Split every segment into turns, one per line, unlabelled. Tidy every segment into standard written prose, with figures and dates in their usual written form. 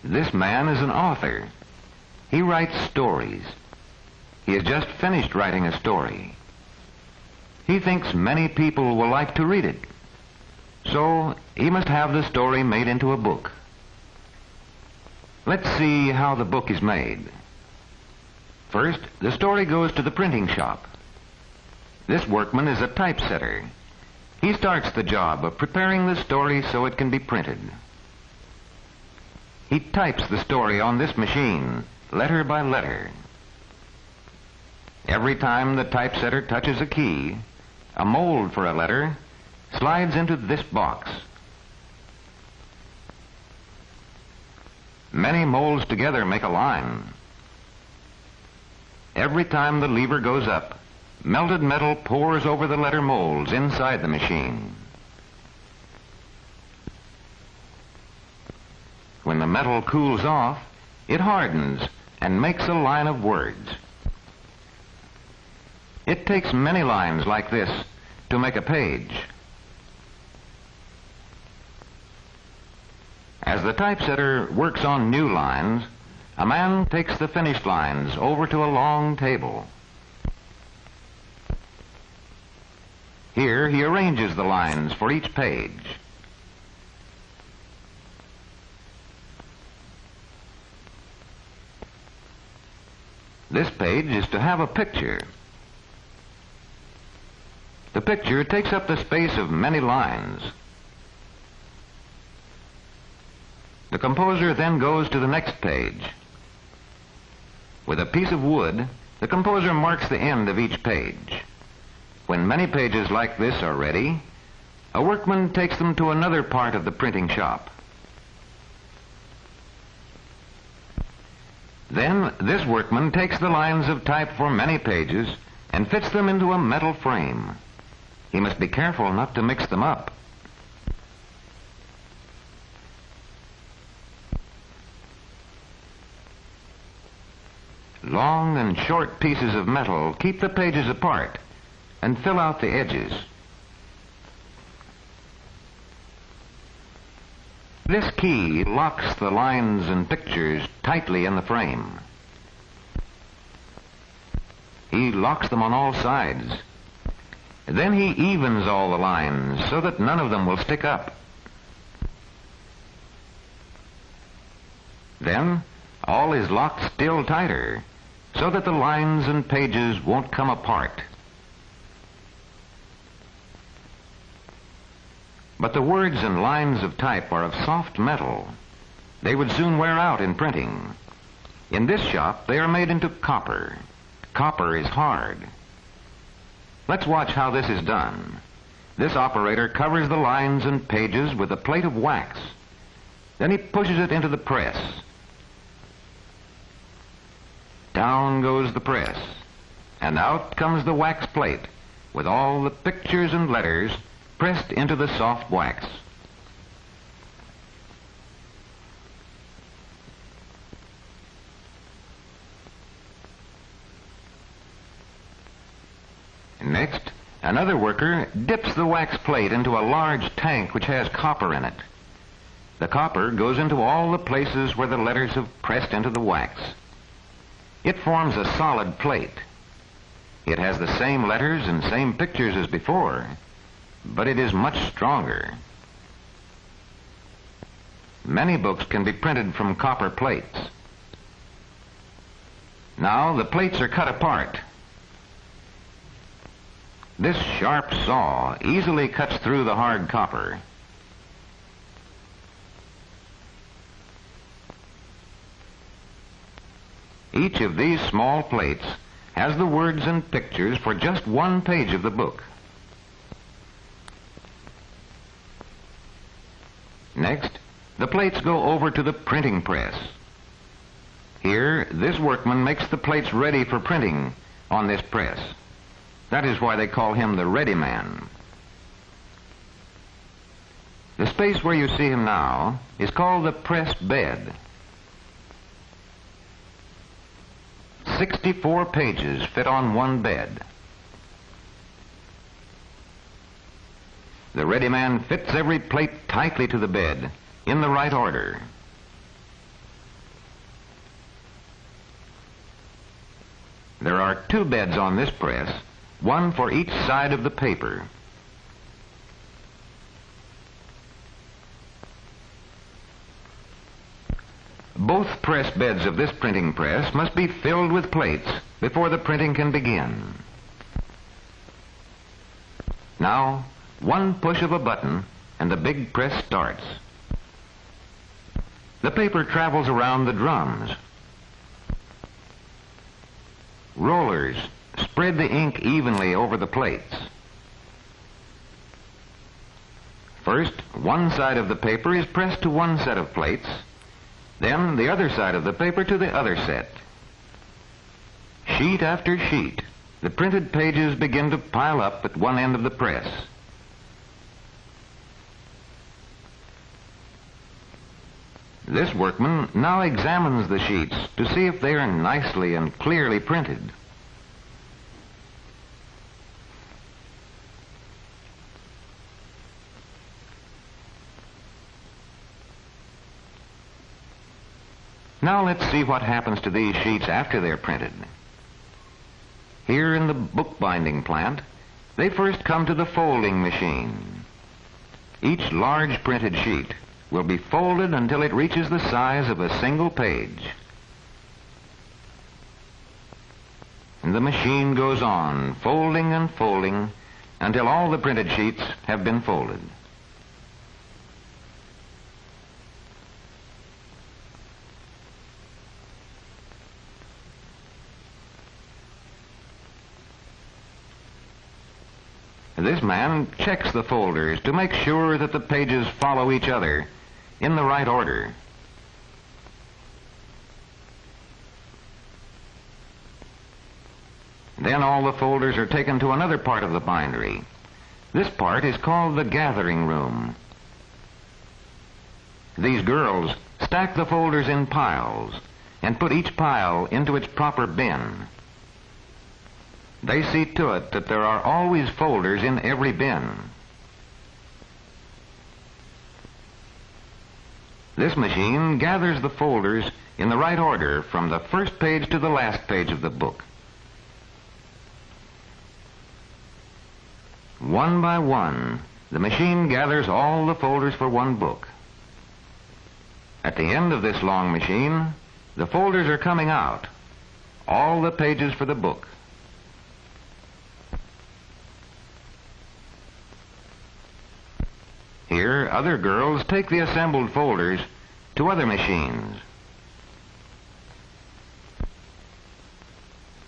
This man is an author. He writes stories. He has just finished writing a story. He thinks many people will like to read it. So he must have the story made into a book. Let's see how the book is made. First, the story goes to the printing shop. This workman is a typesetter. He starts the job of preparing the story so it can be printed. He types the story on this machine, letter by letter. Every time the typesetter touches a key, a mold for a letter slides into this box. Many molds together make a line. Every time the lever goes up, melted metal pours over the letter molds inside the machine. When the metal cools off, it hardens and makes a line of words. It takes many lines like this to make a page. As the typesetter works on new lines, a man takes the finished lines over to a long table. Here he arranges the lines for each page. This page is to have a picture. The picture takes up the space of many lines. The composer then goes to the next page. With a piece of wood, the composer marks the end of each page. When many pages like this are ready, a workman takes them to another part of the printing shop. Then this workman takes the lines of type for many pages and fits them into a metal frame. He must be careful not to mix them up. Long and short pieces of metal keep the pages apart and fill out the edges. This key locks the lines and pictures tightly in the frame. He locks them on all sides. Then he evens all the lines so that none of them will stick up. Then all is locked still tighter so that the lines and pages won't come apart. But the words and lines of type are of soft metal. They would soon wear out in printing. In this shop, they are made into copper. Copper is hard. Let's watch how this is done. This operator covers the lines and pages with a plate of wax. Then he pushes it into the press. Down goes the press, and out comes the wax plate with all the pictures and letters pressed into the soft wax. Next, another worker dips the wax plate into a large tank which has copper in it. The copper goes into all the places where the letters have pressed into the wax. It forms a solid plate. It has the same letters and same pictures as before, but it is much stronger. Many books can be printed from copper plates. Now the plates are cut apart. This sharp saw easily cuts through the hard copper. Each of these small plates has the words and pictures for just one page of the book. Next, the plates go over to the printing press. Here, this workman makes the plates ready for printing on this press. That is why they call him the ready man. The space where you see him now is called the press bed. 64 pages fit on one bed. The ready man fits every plate tightly to the bed in the right order. There are two beds on this press, one for each side of the paper. Both press beds of this printing press must be filled with plates before the printing can begin. Now, one push of a button and the big press starts. The paper travels around the drums. Rollers spread the ink evenly over the plates. First, one side of the paper is pressed to one set of plates, then the other side of the paper to the other set. Sheet after sheet, the printed pages begin to pile up at one end of the press. This workman now examines the sheets to see if they are nicely and clearly printed. Now let's see what happens to these sheets after they're printed. Here in the bookbinding plant, they first come to the folding machine. Each large printed sheet will be folded until it reaches the size of a single page. And the machine goes on, folding and folding, until all the printed sheets have been folded. This man checks the folders to make sure that the pages follow each other in the right order. Then all the folders are taken to another part of the bindery. This part is called the gathering room. These girls stack the folders in piles and put each pile into its proper bin. They see to it that there are always folders in every bin. This machine gathers the folders in the right order from the first page to the last page of the book. One by one, the machine gathers all the folders for one book. At the end of this long machine, the folders are coming out, all the pages for the book. Here, other girls take the assembled folders to other machines.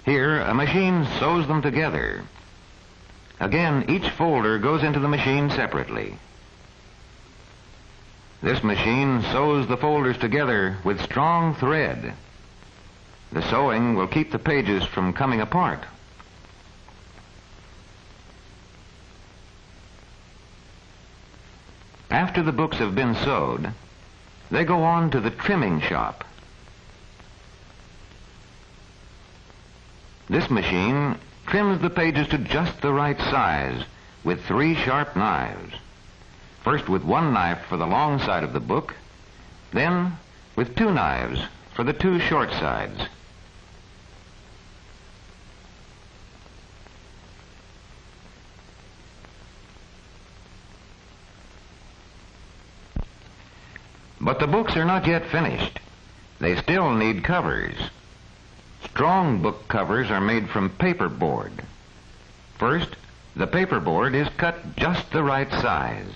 Here, a machine sews them together. Again, each folder goes into the machine separately. This machine sews the folders together with strong thread. The sewing will keep the pages from coming apart. After the books have been sewed, they go on to the trimming shop. This machine trims the pages to just the right size with 3 sharp knives. First with one knife for the long side of the book, then with 2 knives for the 2 short sides. But the books are not yet finished. They still need covers. Strong book covers are made from paperboard. First, the paperboard is cut just the right size.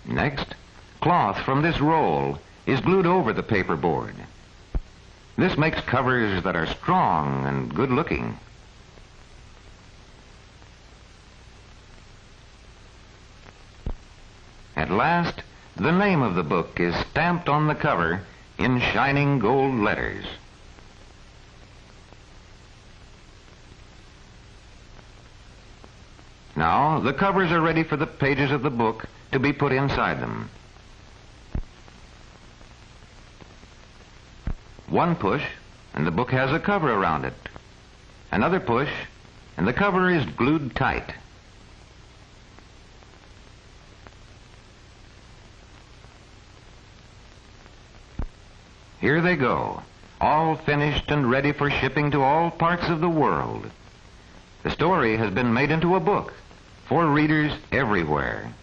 Next, cloth from this roll is glued over the paperboard. This makes covers that are strong and good-looking. At last, the name of the book is stamped on the cover in shining gold letters. Now, the covers are ready for the pages of the book to be put inside them. One push, and the book has a cover around it. Another push, and the cover is glued tight. Here they go, all finished and ready for shipping to all parts of the world. The story has been made into a book for readers everywhere.